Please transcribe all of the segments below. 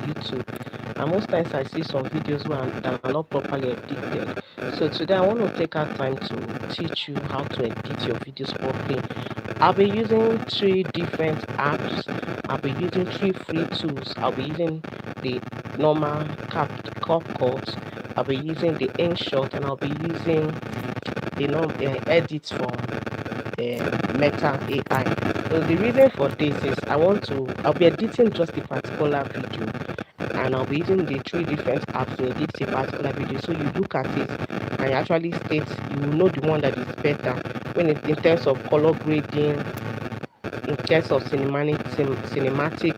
YouTube, and most times I see some videos that are not properly edited. So today I want to take our time to teach you how to edit your videos properly. I'll be using 3 different apps. I'll be using 3 free tools. I'll be using the normal CapCut. I'll be using the InShot, and I'll be using the edits from Meta AI. So the reason for this is I'll be editing just a particular video, and I'll be using the 3 different apps to edit a particular video. So you look at it and actually state, you will know the one that is better when in terms of color grading, in terms of cinematic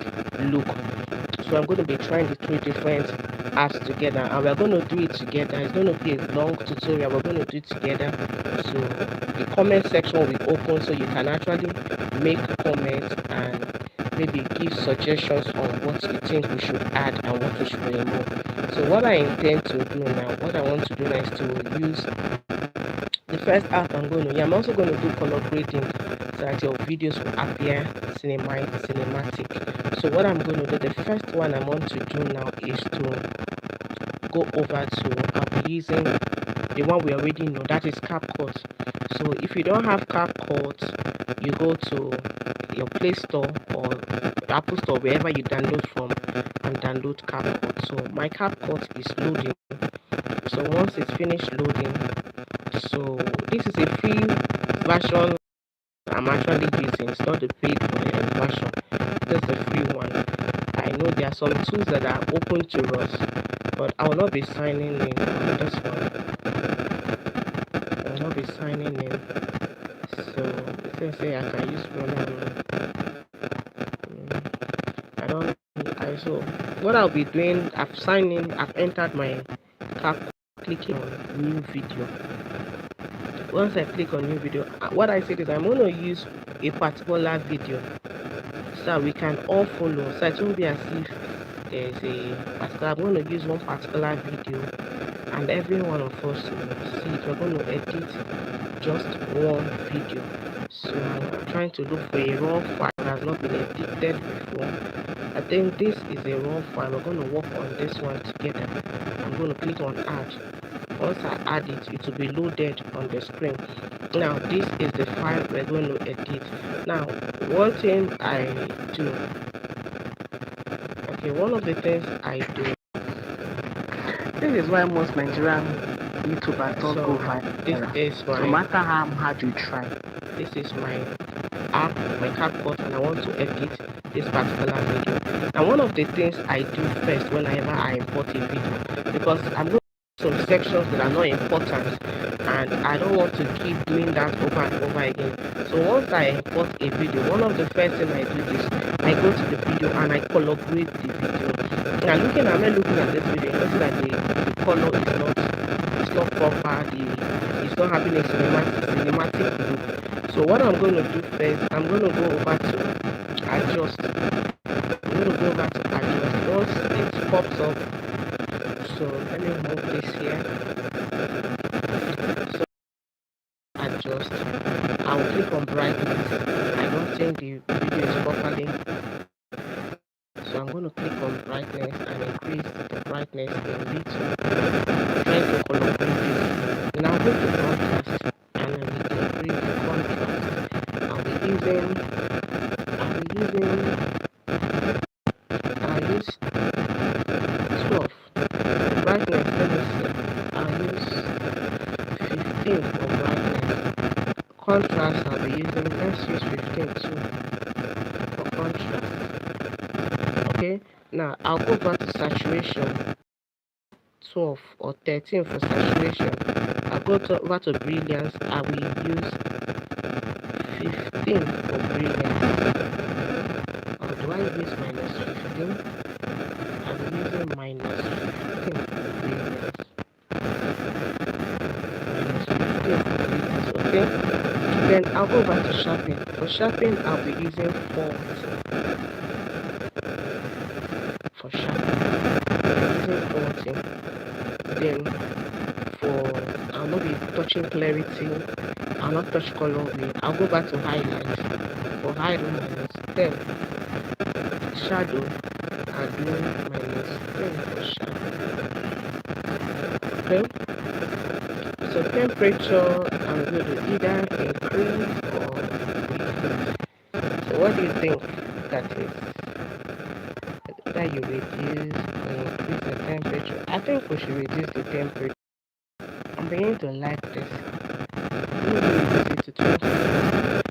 look. So I'm going to be trying the 3 different apps together, and we're going to do it together. It's going to be a long tutorial. We're going to do it together. So the comment section will be open, so you can actually make comments and maybe give suggestions on what you think we should add and what we should remove. So what I intend to do now, what I want to do now is to use the first app I'm also going to do color grading so that your videos will appear cinematic. So what I'm going to do, the first one I want to do now is to go over to, I'll be using the one we already know, that is CapCut. So if you don't have CapCut, you go to your Play Store or Apple Store, wherever you download from, and download CapCut. So my CapCut is loading. So once it's finished loading, so this is a free version I'm actually using. It's not the paid version. This is a free one. I know there are some tools that are open to us, but I will not be signing in on this one. I will not be signing in. So let's say I can use one. So what I'll be doing, I've signed in, I've entered my cap, clicking on new video. Once I click on new video, what I said is I'm going to use a particular video so we can all follow. So it won't be as if there's a particular, I'm going to use one particular video and every one of us will see it. We're going to edit just one video. So I'm trying to look for a raw file that has not been edited before. I think this is a raw file. We're going to work on this one together. I'm going to click on add. Once I add it, it will be loaded on the screen. Now this is the file we're going to edit. Now one thing I do, one of the things I do, this is why most Nigerian YouTubers don't go viral. No matter how hard you try. This is my app, my CapCut, and I want to edit this particular video. Now one of the things I do first whenever I import a video, because I'm going to some sections that are not important and I don't want to keep doing that over and over again. So once I import a video, one of the first things I do is I go to the video and I color grade the video. Now I'm looking at this video, you see that the color is not proper, it's not having a cinematic look. So what I'm going to do first, I'm going to go over to adjust. Once it pops up, so let me move this here. So adjust. I will click on brightness. I don't think the video is properly. So I'm going to click on brightness and increase the brightness a little. Trying to color grade this. Then I'll go to contrast and I will increase the contrast. I'll use 12. Brightness, let me see. I'll use 15 for brightness. Contrast, I'll be using, let's use 15 too for contrast. Okay, now I'll go back to saturation, 12 or 13 for saturation. I'll go over to brilliance, I will use 15 for brilliance. Or do I use minus 15? I'm using minus 15 for brilliance. Okay, then I'll go back to sharpen. For sharpen, I'll be using 40. For sharpen, I'm using 40. Then I'll not be touching clarity, I'll not touch color wheel. I'll go back to highlights. For highlights, then shadow, I'll do minus frame. So temperature, I'm going to either increase or decrease. So what do you think that is? That you reduce or increase the temperature? I think we should reduce the temperature. I'm beginning to like this. Maybe reduce it to 20.